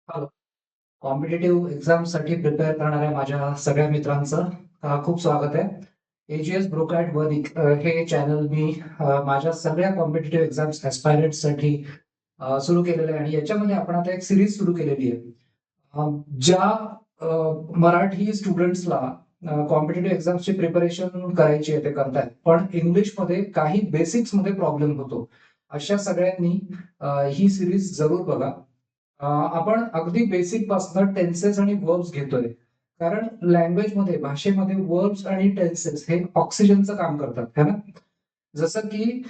Hello. Competitive एक्झामसाठी prepare करणाऱ्या माझ्या सगळ्या मित्रांचं खूप स्वागत आहे. एजीएस ब्रोकॅट वर हे चॅनल मी माझ्या सगळ्या कॉम्पिटिटिव्ह एक्झाम्स ॲस्पायरंट्ससाठी सुरू केलेलं आहे आणि याच्यामध्ये आपण आता एक सिरीज सुरू केलेली आहे. ज्या मराठी स्टुडंट्सला कॉम्पिटिटिव्ह एक्झाम्सची प्रिपरेशन करायची आहे ते करतायत, पण इंग्लिशमध्ये काही बेसिक्समध्ये प्रॉब्लेम होतो. अशा सगळ्यांनी ही सिरीज जरूर बघा. आपण अगदी बेसिक पासून टेन्सेस आणि वर्ब्स घेतोय, कारण लँग्वेजमध्ये भाषेमध्ये वर्ब्स आणि टेन्सेस हे ऑक्सिजनचं काम करतात, है ना. जसं की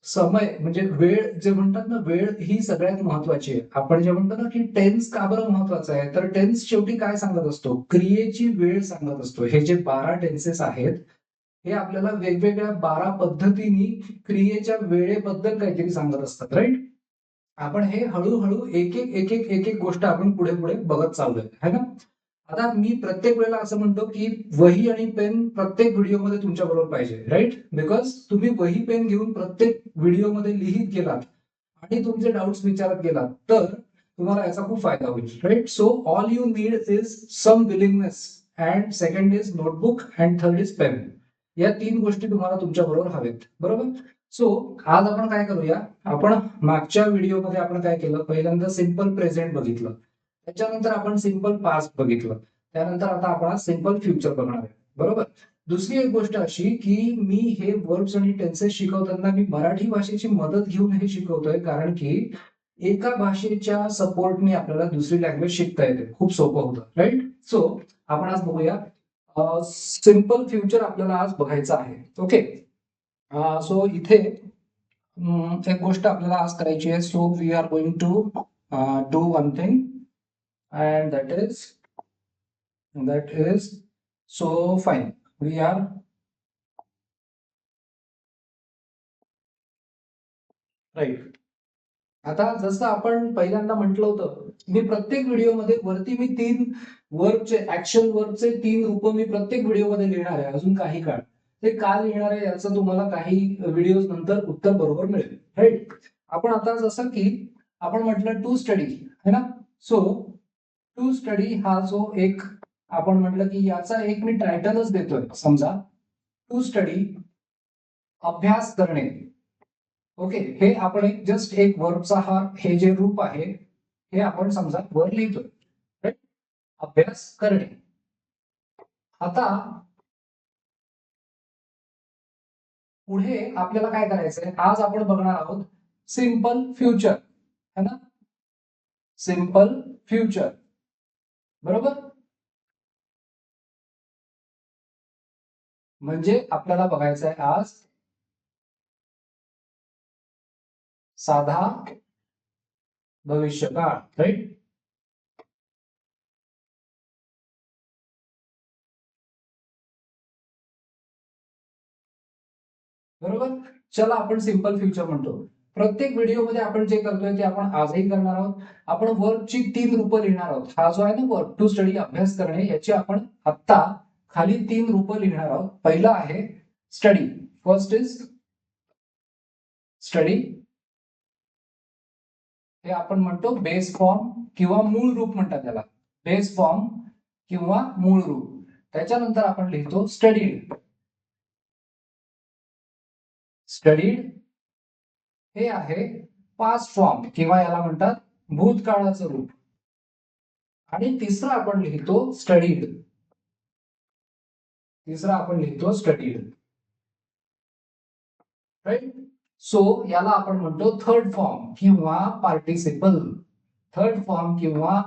समय म्हणजे वेळ जे म्हणतात ना, वेळ ही सगळ्यात महत्वाची आहे. आपण जे म्हणतो ना की टेन्स का बरं महत्वाचं आहे, तर टेन्स शेवटी काय सांगत असतो, क्रियेची वेळ सांगत असतो. हे जे 12 टेन्सेस आहेत हे आपल्याला वेगवेगळ्या 12 पद्धतीने क्रियेच्या वेळेबद्दल काहीतरी सांगत असतात, राईट. आपण हे हळूहळू एक एक गोष्ट आपण पुढे पुढे बघत चाललोय, है ना. आता मी प्रत्येक वेळेला असं म्हणतो की वही आणि पेन प्रत्येक व्हिडिओमध्ये तुमच्या बरोबर पाहिजे, राईट. बिकॉज तुम्ही वही पेन घेऊन प्रत्येक व्हिडिओमध्ये लिहित गेलात आणि तुमचे डाऊट्स विचारत गेलात तर तुम्हाला याचा खूप फायदा होईल, right. So all you need is some willingness, and second is notebook, and third is pen. या 3 गोष्टी तुम्हाला तुमच्या बरोबर हवेत, बरोबर. सो आज आपण काय करूया, आपण मागच्या व्हिडिओमध्ये आपण काय केलं, पहिल्यांदा सिंपल प्रेझेंट बघितलं, त्याच्यानंतर आपण सिंपल पास्ट बघितलं, त्यानंतर आता आपण सिंपल फ्युचर बघणार आहे, बरोबर. दुसरी एक गोष्ट अशी की मी हे वर्ब्स आणि टेन्सेस शिकवताना मी मराठी भाषेची मदत घेऊन हे शिकवतोय, कारण की एका भाषेच्या सपोर्टने आपल्याला दुसरी लँग्वेज शिकता येते, खूप सोपं होतं, राईट. सो आपण आज बघूया सिंपल फ्युचर आपल्याला आज बघायचं आहे, ओके. सो इथे एक गोष्ट आपल्याला आज करायची आहे. So we are going to do one thing, and that is so fine. We are right. आता जसं आपण पहिल्यांदा म्हटलं होतं, मी प्रत्येक व्हिडिओमध्ये वरती मी 3 वर्बचे ऍक्शन वर्बचे 3 रूप मी प्रत्येक व्हिडिओमध्ये लिहिणार आहे अजून काही काळ. ते का लिहिणार आहे याचं तुम्हाला काही व्हिडिओज नंतर उत्तर बरोबर मिळेल, राईट. आपण आता जसं की आपण म्हटलं टू स्टडी, है ना. सो टू स्टडी हा जो एक आपण म्हटलं की याचा एक मी टायटलच देतोय, समजा टू स्टडी, अभ्यास करणे. ओके, हे आपण एक जस्ट एक वर्बचा हा हे जे रूप आहे हे आपण समजा वर लिहितोय, राईट. अभ्यास करणे. आता पुढे आपल्याला काय करायचंय, आज आपण बघणार आहोत सिंपल फ्युचर, है ना. सिंपल फ्युचर, बरोबर. म्हणजे आपल्याला बघायचं आहे आज साधा भविष्यकाळ, राईट. बरोबर. चला आपण सिंपल फ्युचर म्हणतो. प्रत्येक व्हिडिओमध्ये आपण जे करतोय ते आपण आजही करणार आहोत. आपण वर्बची 3 रूपं लिहिणार आहोत. हा जो आहे ना वर्ब टू स्टडी, अभ्यास करणे, याची आपण आत्ता खाली 3 रूपं लिहिणार आहोत. पहिलं आहे स्टडी. First is study. हे आपण म्हणतो बेस फॉर्म किंवा मूळ रूप म्हणतात त्याला. बेस फॉर्म किंवा मूळ रूप. त्याच्यानंतर आपण लिहितो स्टडीड. स्टडीड हे आहे पास्ट फॉर्म किंवा याला म्हणतात भूतकाळाचं रूप. आणि तिसरं आपण लिहितो स्टडीड. तिसरं आपण लिहितो स्टडीड, राईट. सो याला आपण म्हणतो थर्ड फॉर्म किंवा पार्टिसिपल. थर्ड फॉर्म किंवा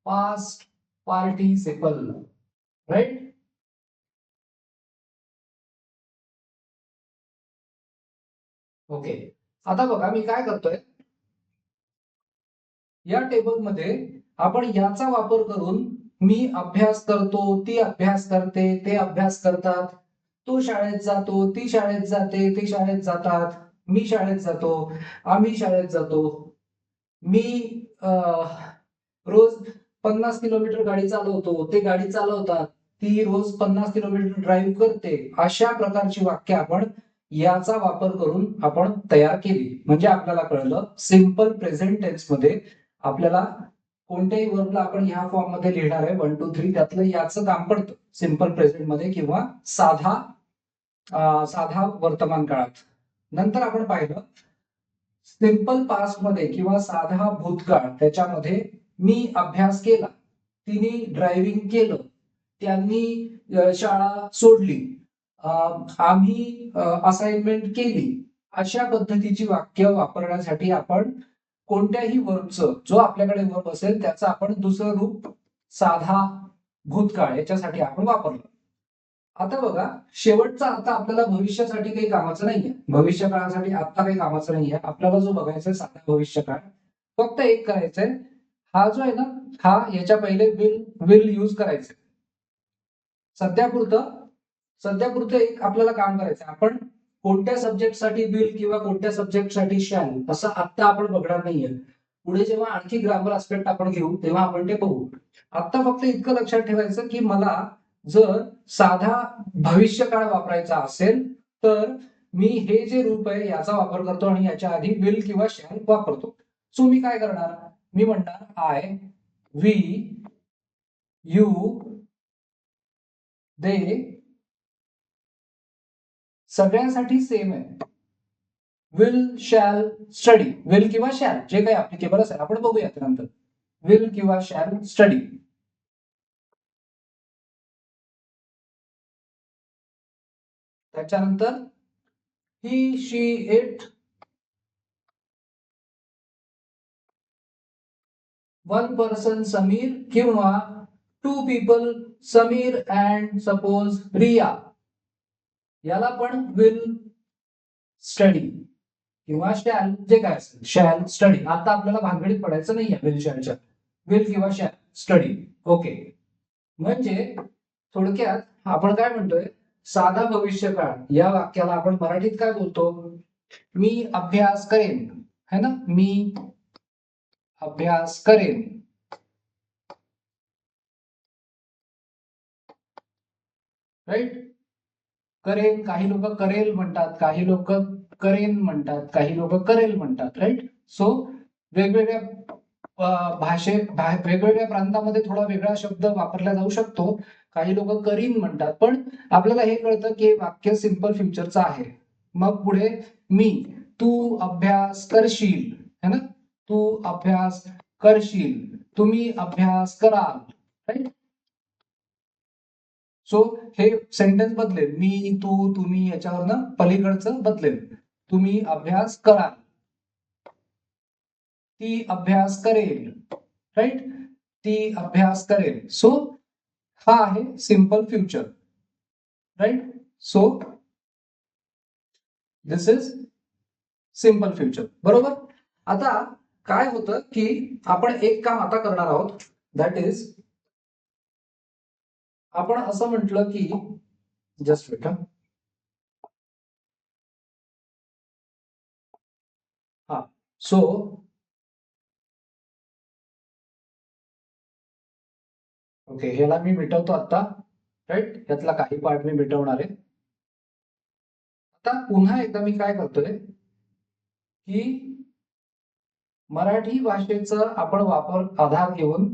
पास्ट पार्टिसिपल, राईट. ओके. आता बघा मी काय करतोय, या टेबलमध्ये आपण याचा वापर करून मी अभ्यास करतो, ती अभ्यास करते, ते अभ्यास करतात, तो शाळेत जातो, ती शाळेत जाते, ते शाळेत जातात, मी शाळेत जातो, आम्ही शाळेत जातो, मी रोज 50 किलोमीटर गाडी चालवतो, ते गाडी चालवतात, ती रोज 50 किलोमीटर ड्राईव्ह करते. अशा प्रकारची वाक्य आपण याचा वापर करून आपण तयार केली. म्हणजे आपल्याला कळलं सिंपल प्रेझेंट टेन्स मध्ये आपल्याला कोणत्याही वर्बला आपण ह्या फॉर्म मध्ये लिहिणार आहे 1 2 3 त्यातलं याचं काम पडतं सिंपल प्रेझेंट मध्ये किंवा साधा वर्तमान काळात. नंतर आपण पाहिलं सिंपल पास्ट मध्ये किंवा साधा भूतकाळ त्याच्यामध्ये मी अभ्यास केला, तिने ड्रायव्हिंग केलं, त्यांनी शाळा सोडली, आम्ही असाइनमेंट केली, अशा पद्धतीची वाक्य वापरण्यासाठी आपण कोणत्याही वर्बचं जो आपल्याकडे वर्ब असेल त्याचं आपण दुसरं रूप साधा भूतकाळ याच्यासाठी आपण वापरलं. आता बघा शेवटचा आता आपल्याला भविष्यासाठी काही कामाचं नाहीये, भविष्य काळासाठी आता काही कामाचं नाहीये. आपल्याला जो बघायचा आहे साधा भविष्य काळ फक्त एक करायचंय, हा जो आहे ना हा याच्या पहिले विल यूज करायचंय. सध्यापुरतं एक आपल्याला काम करायचं, आपण कोणत्या सब्जेक्टसाठी विल किंवा कोणत्या सब्जेक्टसाठी शॅल असं आता आपण बघणार नाहीये. पुढे जेव्हा आणखी ग्रामर आस्पेक्ट आपण घेऊ तेव्हा आपण ते बघू. आता फक्त इतकं लक्षात ठेवायचं की मला जर साधा भविष्यकाळ वापरायचा असेल तर मी हे जे रूप आहे याचा वापर करतो आणि याच्या आधी विल किंवा शॅल वापरतो. सो मी काय करणार, मी म्हणणार आय, वी, यू, दे, सगळ्यांसाठी सेम आहे. विल, शॅल, स्टडी, विल किंवा शॅल जे काही ऍप्लिकेबल असेल आपण बघूया नंतर. विल किंवा शॅल स्टडी. त्याच्यानंतर he, she, it, one person Sameer किंवा two people Sameer and suppose Riya, याला पण विल स्टडी किंवा शॅल जे काय असेल शॅल स्टडी. आता आपल्याला भानगडीत पडायचं नाहीये विल शॅलच्या, विल किंवा शॅल स्टडी. ओके, म्हणजे थोडक्यात आपण काय म्हणतोय, साधा भविष्यकाळ या वाक्याला आपण मराठीत काय बोलतो, मी अभ्यास करेन, है ना, मी अभ्यास करेन. राईट, करेन, काही लोक करेल म्हणतात, काही लोक करेन म्हणतात, काही लोक करेल म्हणतात. राईट, सो वेगवेगळ्या वेगवेगळ्या प्रांतामध्ये थोडा वेगळा शब्द वापरला जाऊ शकतो. काही लोक करीन म्हणतात, पण आपल्याला हे कळतं की वाक्य सिंपल फ्युचरचं आहे. मग पुढे मी, तू अभ्यास करशील, है ना, तू अभ्यास करशील, तुम्ही अभ्यास कराल. राईट, सो हे सेंटेन्स बदलेल, मी, तू, तुम्ही याच्यावरनं पलीकडचं बदलेल. तुम्ही अभ्यास कराल, ती अभ्यास करेल. राईट, ती अभ्यास करेल. सो हा आहे simple future. Right, so this is simple future. बरोबर. आता काय होतं की आपण एक काम आता करणार आहोत, दॅट इज आपण असं म्हटलं की जस्ट वेट, हा, सो ओके, ह्याला मी मिटवतो आता. राईट, यातला काही पार्ट मी मिटवणार आहे. आता पुन्हा एकदा मी काय करतोय की मराठी भाषेचं आपण वापर आधार घेऊन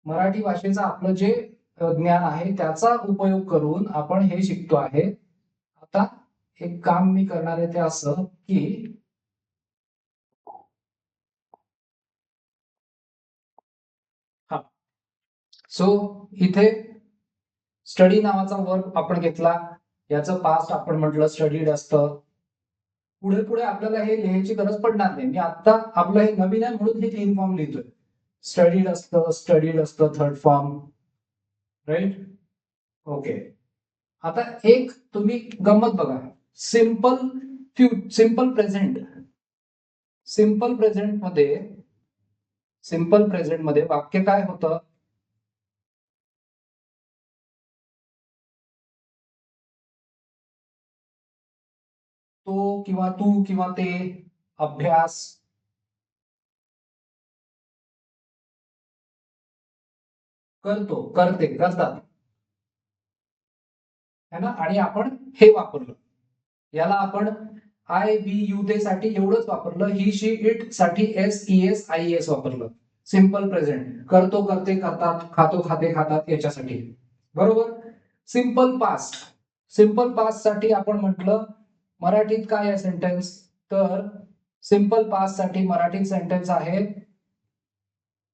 मराठी भाषेचं आपलं जे ज्ञान आहे त्याचा उपयोग करून आपण हे शिकतो आहे. आता एक काम मी करणार आहे ते असं की हा, सो इथे स्टडी नावाचा वर्ब आपण घेतला, याचं पास्ट आपण म्हटलं स्टडीड असतं. पुढे पुढे आपल्याला हे लिहायची गरज पडणार नाही, मी आता आपलं हे नवीन आहे म्हणून हे 3 फॉर्म लिहितोय. स्टडीड असतं थर्ड फॉर्म. Right, okay. आता एक तुम्ही गंमत बघा, सिंपल प्रेझेंट मध्ये वाक्य काय होतं, तो किंवा तू किंवा ते अभ्यास करतो, करते, करतात, है ना, आणि आपण हे वापरलं. याला आपण आय, बी, यू, ते साठी एवढंच वापरलं. ही, शी, इट साठी S, E, S, I, S वापरलं. सिंपल प्रेझेंट करतो करते करतात खातो खाते खातात याच्यासाठी. बरोबर. Simple past. सिंपल पास्ट साठी आपण म्हटलं मराठीत काय आहे सेंटेन्स, तर सिंपल पास्ट साठी मराठीत सेंटेन्स आहे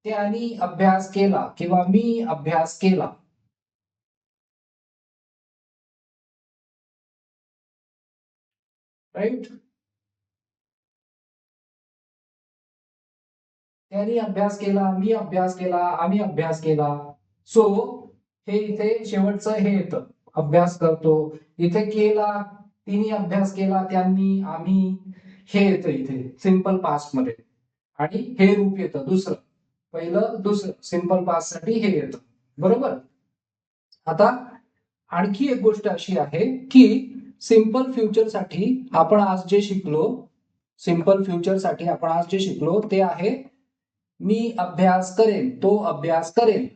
त्यांनी अभ्यास केला किंवा मी अभ्यास केला. राईट. त्यांनी अभ्यास केला, मी अभ्यास केला, आम्ही अभ्यास केला. सो हे इथे शेवटचं हे येतं अभ्यास करतो. इथे केला, तिने अभ्यास केला, त्यांनी, आम्ही, हे येतं इथे सिंपल पास्ट मध्ये. आणि हे रूप येतं दुसरं, पहिलं दुसरं सिंपल पास्ट साठी हे येतं. बरोबर. आता आणखी एक गोष्ट अशी आहे की सिंपल फ्युचर साठी आपण आज जे शिकलो, सिंपल फ्युचर साठी आपण आज जे शिकलो ते आहे मी अभ्यास करेन, तो अभ्यास करेल.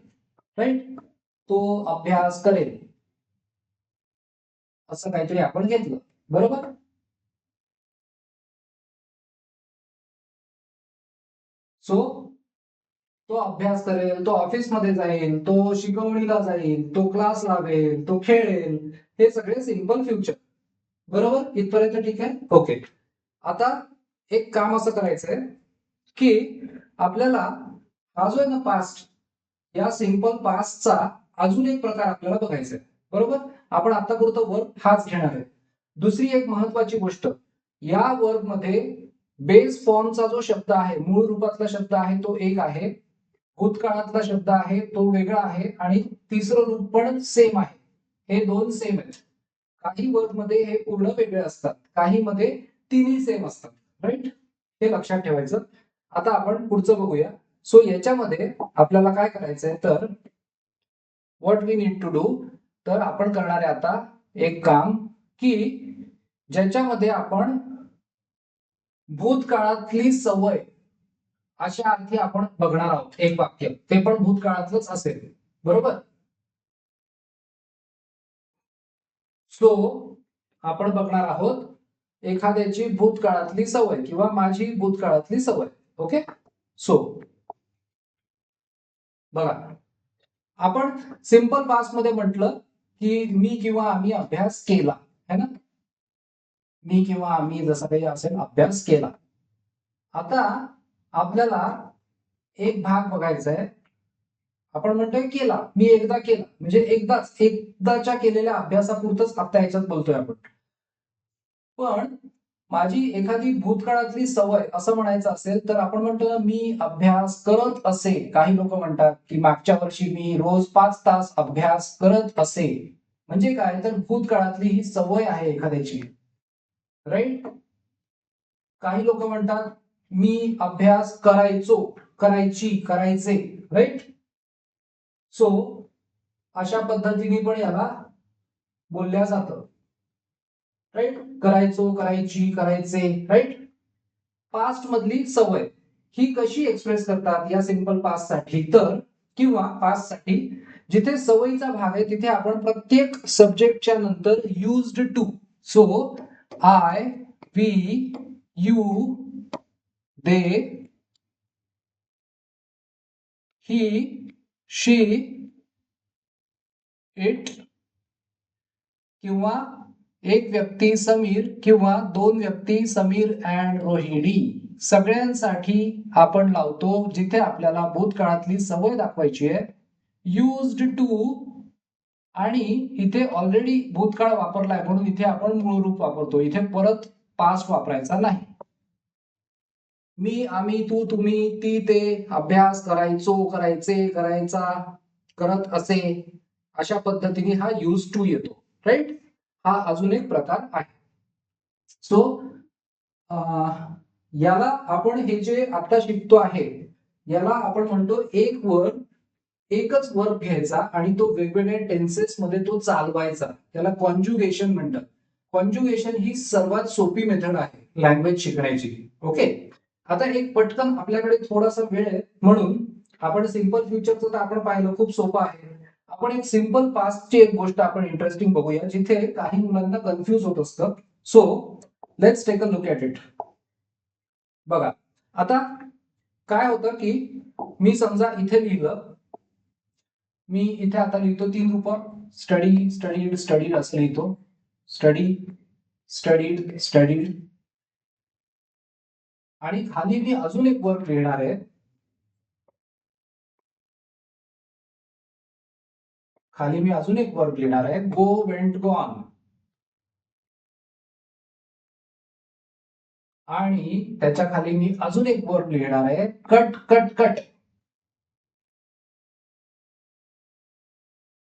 राईट. तो अभ्यास करेल असं काहीतरी आपण घेतलं. बरोबर. सो तो अभ्यास करेल, तो ऑफिसमध्ये जाईल, तो शिकवणीला जाईल, तो क्लास लावेल, तो खेळेल, हे सगळे सिंपल फ्युचर. बरोबर. इथपर्यंत ठीक आहे. ओके. आता एक काम असं करायचंय की आपल्याला हा जो आहे ना पास्ट, या सिंपल पास्टचा अजून एक प्रकार आपल्याला बघायचा आहे. बरोबर. आपण आतापुरतं वर्ब हाच घेणार आहे. दुसरी एक महत्वाची गोष्ट, या वर्ब मध्ये बेस फॉर्मचा जो शब्द आहे, मूळ रूपातला शब्द आहे तो एक आहे, भूतकाळातला शब्द आहे तो वेगळा आहे, आणि तिसरं रूप पण सेम आहे. हे दोन सेम आहेत. काही वर्ड मध्ये हे पूर्ण वेगळे असतात, काही मध्ये तिन्ही सेम असतात. राईट. हे लक्षात ठेवायचं. आता आपण पुढचं बघूया. सो याच्यामध्ये आपल्याला काय करायचंय, तर what we need to do, तर आपण करणार आहे आता एक काम की ज्याच्यामध्ये आपण भूतकाळातली सवय अशा अर्थी आपण बघणार आहोत एक वाक्य, ते पण भूतकाळातलंच असेल. बरोबर. सो आपण बघणार आहोत एखाद्याची भूतकाळातली सवय किंवा माझी भूतकाळातली सवय. ओके. सो बघा, आपण सिंपल पास्ट मध्ये म्हटलं की मी किंवा आम्ही अभ्यास केला, है ना. मी किंवा आम्ही जसं काही असेल अभ्यास केला. आता आपल्याला एक भाग बघायचा आहे. आपण म्हणतोय केला, मी एकदा केला, म्हणजे एकदाच्या केलेल्या अभ्यासापुरतच आता याच्यात बोलतोय आपण. पण माझी एखादी भूतकाळातली सवय असं म्हणायचं असेल तर आपण म्हणतो मी अभ्यास करत असे. काही लोक म्हणतात की मागच्या वर्षी मी रोज 5 तास अभ्यास करत असे. म्हणजे काय, तर भूतकाळातली ही सवय आहे एखाद्याची. राईट. काही लोक म्हणतात मी अभ्यास करायचो, करायची, करायचे. राईट. सो अशा पद्धतीने पण याला बोलल्या जातं. राईट. करायचो, करायची, करायचे. राईट. पास्ट मधली सवय ही कशी एक्सप्रेस करतात या सिंपल पास्ट साठी, तर किंवा पास्ट साठी जिथे सवयीचा भाग आहे तिथे आपण प्रत्येक सब्जेक्टच्या नंतर used to, so I, we, you, they, he, she, it, किंवा एक व्यक्ती समीर किंवा दोन व्यक्ती समीर अँड रोहिणी, सगळ्यांसाठी आपण लावतो जिथे आपल्याला भूतकाळातली सवय दाखवायची आहे युज्ड टू. आणि इथे ऑलरेडी भूतकाळ वापरलाय म्हणून इथे आपण मूळ रूप वापरतो, इथे परत पास्ट वापरायचा नाही. मी, आम्ही, तू, तुम्ही, ती, ते अभ्यास करायचो, करायचे, करायचा, करत असे, अशा पद्धतीने हा यूज टू येतो. राईट. हा अजून एक प्रकार आहे. सो याला आपण हे जे आता शिकतो आहे याला आपण म्हणतो एक वर्ब, एकच वर्ब घ्यायचा आणि तो वेगवेगळ्या टेन्सेस मध्ये तो चालवायचा, त्याला कॉन्जुगेशन म्हणतात. कॉन्जुगेशन ही सर्वात सोपी मेथड आहे लँग्वेज शिकण्याची. ओके. आता एक पटकन आपल्याकडे थोडासा वेळ आहे म्हणून आपण सिंपल फ्युचरचं तर आपण पाहिलं खूप सोपं आहे. आपण एक सिंपल पास्टची एक गोष्ट आपण इंटरेस्टिंग बघूया जिथे काही मुलांना कन्फ्युज होत असतं. So let's take a look at it. बघा, आता काय होतं की मी समजा इथे लिहिलं, मी इथे आता लिहितो 3 रूप, स्टडी, स्टडीड, स्टडीड असं लिहितो, स्टडी, स्टडीड, स्टडीड. आणि खाली मी अजून एक वर्क लिहिणार आहे, खाली मी अजून एक वर्क लिहिणार आहे, गो, वेंट, गॉन. आणि त्याच्या खाली मी अजून एक वर्क लिहिणार आहे, कट, कट, कट.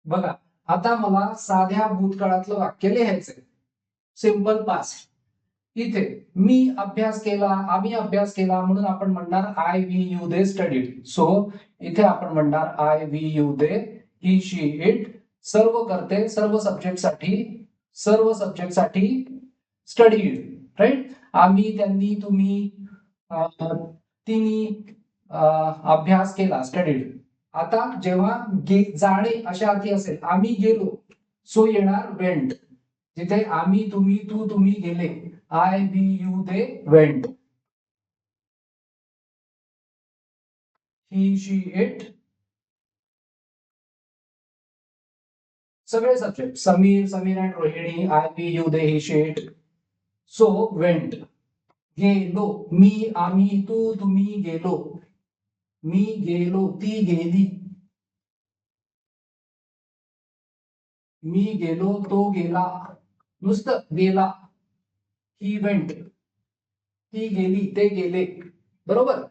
बघा, आता मला साध्या भूतकाळातलं वाक्य लिहायचंय, सिंपल पास्ट. इथे मी अभ्यास केला, आम्ही अभ्यास केला, म्हणून आपण म्हणणार I, we, you, they studied. So इथे आपण म्हणणार I, we, you, they, he, she, it. सर्व करते, सर्व सब्जेक्ट साठी स्टडीड, राईट. आम्ही, त्यांनी, तुम्ही, तिनी अभ्यास केला, स्टडीड. आता जेव्हा जाणे अशा अर्थी असेल, आम्ही गेलो, सो येणार वेंट. जिथे आम्ही, तुम्ही, तू, तुम्ही गेले, I, we, you, they, went. He, she, it. सगळे subject, Sameer, Sameer and Rohini, I, we, you, they, he, she, it. So went. गेलो, मी, आम्ही, तू, तुम्ही गेलो, मी गेलो, ती गेली, मी गेलो, तो गेला, नुसतं गेला. ही वेंट, ती गेली, ते गेले, बरोबर.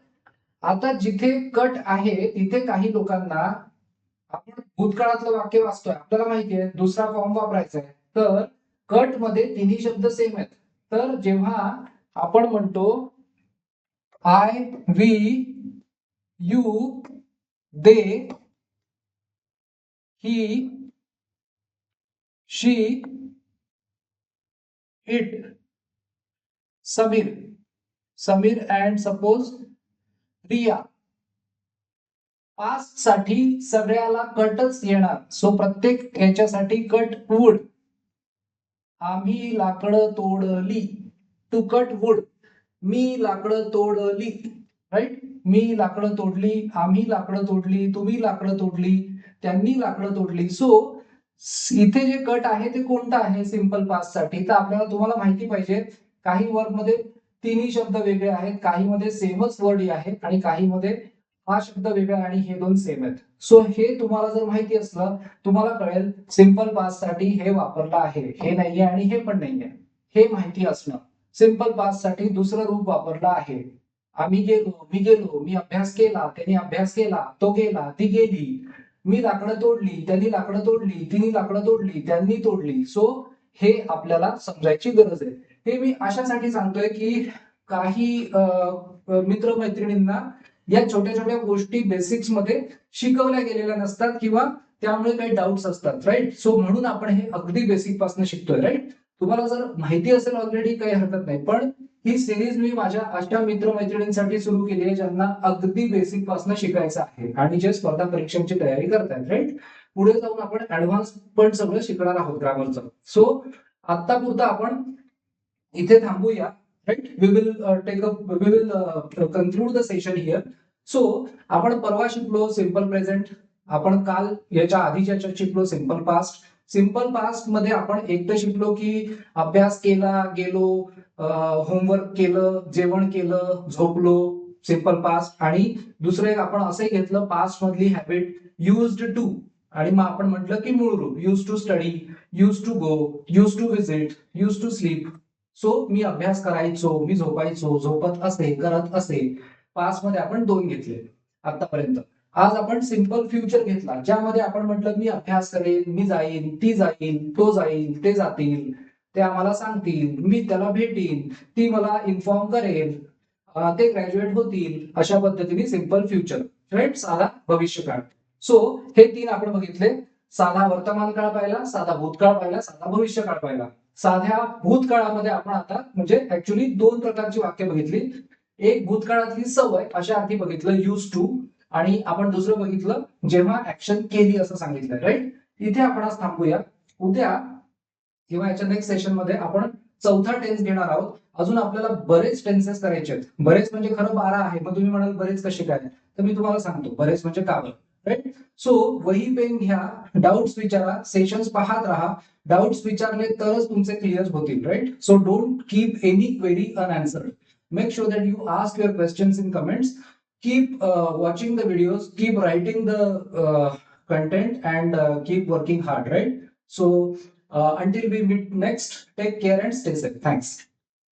आता जिथे कट आहे तिथे काही लोकांना, आपण भूतकाळातलं वाक्य वाचतोय, आपल्याला माहितीये दुसरा फॉर्म वापरायचा आहे, तर कट मध्ये तिन्ही शब्द सेम आहेत. तर जेव्हा आपण म्हणतो I, we, you, they, he, she, it, Sameer, Sameer and suppose Riya, past साठी सगळ्याला कटच येणार. सो प्रत्येक याच्यासाठी कट वूड. आम्ही लाकडं तोडली, टू कट वूड. मी लाकडं तोडली, राईट. मी लाकडं तोडली, आम्ही लाकडं तोडली, तुम्ही लाकडं तोडली, त्यांनी लाकडं तोडली. सो इथे जे कट आहे ते कोणतं आहे सिंपल पास्ट साठी, तर आपल्याला, तुम्हाला माहिती पाहिजे, काही वर्ड मध्ये तिन्ही शब्द वेगळे आहेत, काही मध्ये सेमच वर्ड आहे, आणि काही मध्ये हा शब्द वेगळा आणि हे दोन सेम आहेत. सो हे तुम्हाला जर माहिती असलं, तुम्हाला कळेल सिंपल पास्ट साठी हे वापरलं आहे, हे नाहीये आणि हे पण नाहीये, हे माहिती असणं. सिंपल पास्ट साठी दुसरं रूप वापरलं आहे, आम्ही गेलो, मी गेलो, मी अभ्यास केला, त्यांनी अभ्यास केला, तो गेला, ती गेली, मी लाकडं तोडली, त्यांनी लाकडं तोडली, तिने लाकडं तोडली, त्यांनी तोडली. सो हे आपल्याला समजायची गरज आहे. हे मी अशासाठी सांगतोय की काही मित्रमैत्रिणींना या छोट्या छोट्या गोष्टी बेसिक्स मध्ये शिकवल्या गेलेल्या नसतात, किंवा त्यामुळे काही डाऊट्स असतात, राईट. सो म्हणून आपण हे अगदी बेसिक पासून शिकतोय, राईट. तुम्हाला जर माहिती असेल ऑलरेडी काही हरकत नाही, पण ही सिरीज मी माझ्या अशा मित्रमैत्रिणींसाठी सुरू केली आहे ज्यांना अगदी बेसिक पासून शिकायचं आहे आणि जे स्पर्धा परीक्षांची तयारी करतायत, राईट. पुढे जाऊन आपण ऍडव्हान्स पण सगळं शिकणार आहोत ग्रामरचं. सो आता पुरता आपण इथे थांबूया, right. We will conclude the session here. So आपण परवा शिकलो सिंपल प्रेझेंट, आपण काल याच्या आधीच्या शिकलो सिंपल पास्ट. सिंपल पास्ट मध्ये आपण एकटं शिकलो की अभ्यास केला, गेलो, होमवर्क केलं, जेवण केलं, झोपलो, सिंपल पास्ट. आणि दुसरं एक आपण असंही घेतलं पास्ट मधली हॅबिट, युज्ड टू. आणि मग आपण म्हटलं की मूळ रूप, use to study, use to go, use to visit, use to sleep. So मी अभ्यास करायचो, मी झोपायचो, झोपत असे, करत असे. पास्ट मध्ये आपण 2 घेतले आतापर्यंत. आज आपण सिंपल फ्युचर घेतला, ज्यामध्ये आपण म्हटलं मी अभ्यास करेन, मी जाईन, ती जाईल, तो जाईल, ते जातील, ते आम्हाला सांगतील, मी त्याला भेटीन, ती मला इन्फॉर्म करेल, ते ग्रॅज्युएट होतील, अशा पद्धतीने सिंपल फ्युचर, राईट. साधा भविष्यकाळ. सो हे 3 आपण बघितले. साधा वर्तमान काळ पाहिला, साधा भूतकाळ पाहिला, साधा भविष्यकाळ पाहिला. साध्या भूतकाळामध्ये आपण आता म्हणजे ऍक्च्युली 2 प्रकारची वाक्य बघितली. एक भूतकाळातली सवय अशा अर्थी बघितलं, यूज टू. आणि आपण दुसरं बघितलं जेव्हा ऍक्शन केली असं सांगितलंय, राईट. इथे आपण आज थांबूया. उद्या किंवा याच्या नेक्स्ट सेशन मध्ये आपण चौथा टेन्स घेणार आहोत. अजून आपल्याला बरेच टेन्सेस करायचे आहेत. बरेच म्हणजे खरं 12 आहे. मग तुम्ही म्हणाल बरेच कसे काय? तर मी तुम्हाला सांगतो बरेच म्हणजे का बरं, राईट? सो वही पेन घ्या, डाऊट्स विचारा, सेशन्स पाहत राहा. डाऊट्स विचारले तरच तुमचे क्लिअर होतील, right? So don't keep any query unanswered. Make sure that you ask your questions in comments. Keep watching the videos, keep writing the content, and keep working hard, right? So until we meet next, take care and stay safe. Thanks.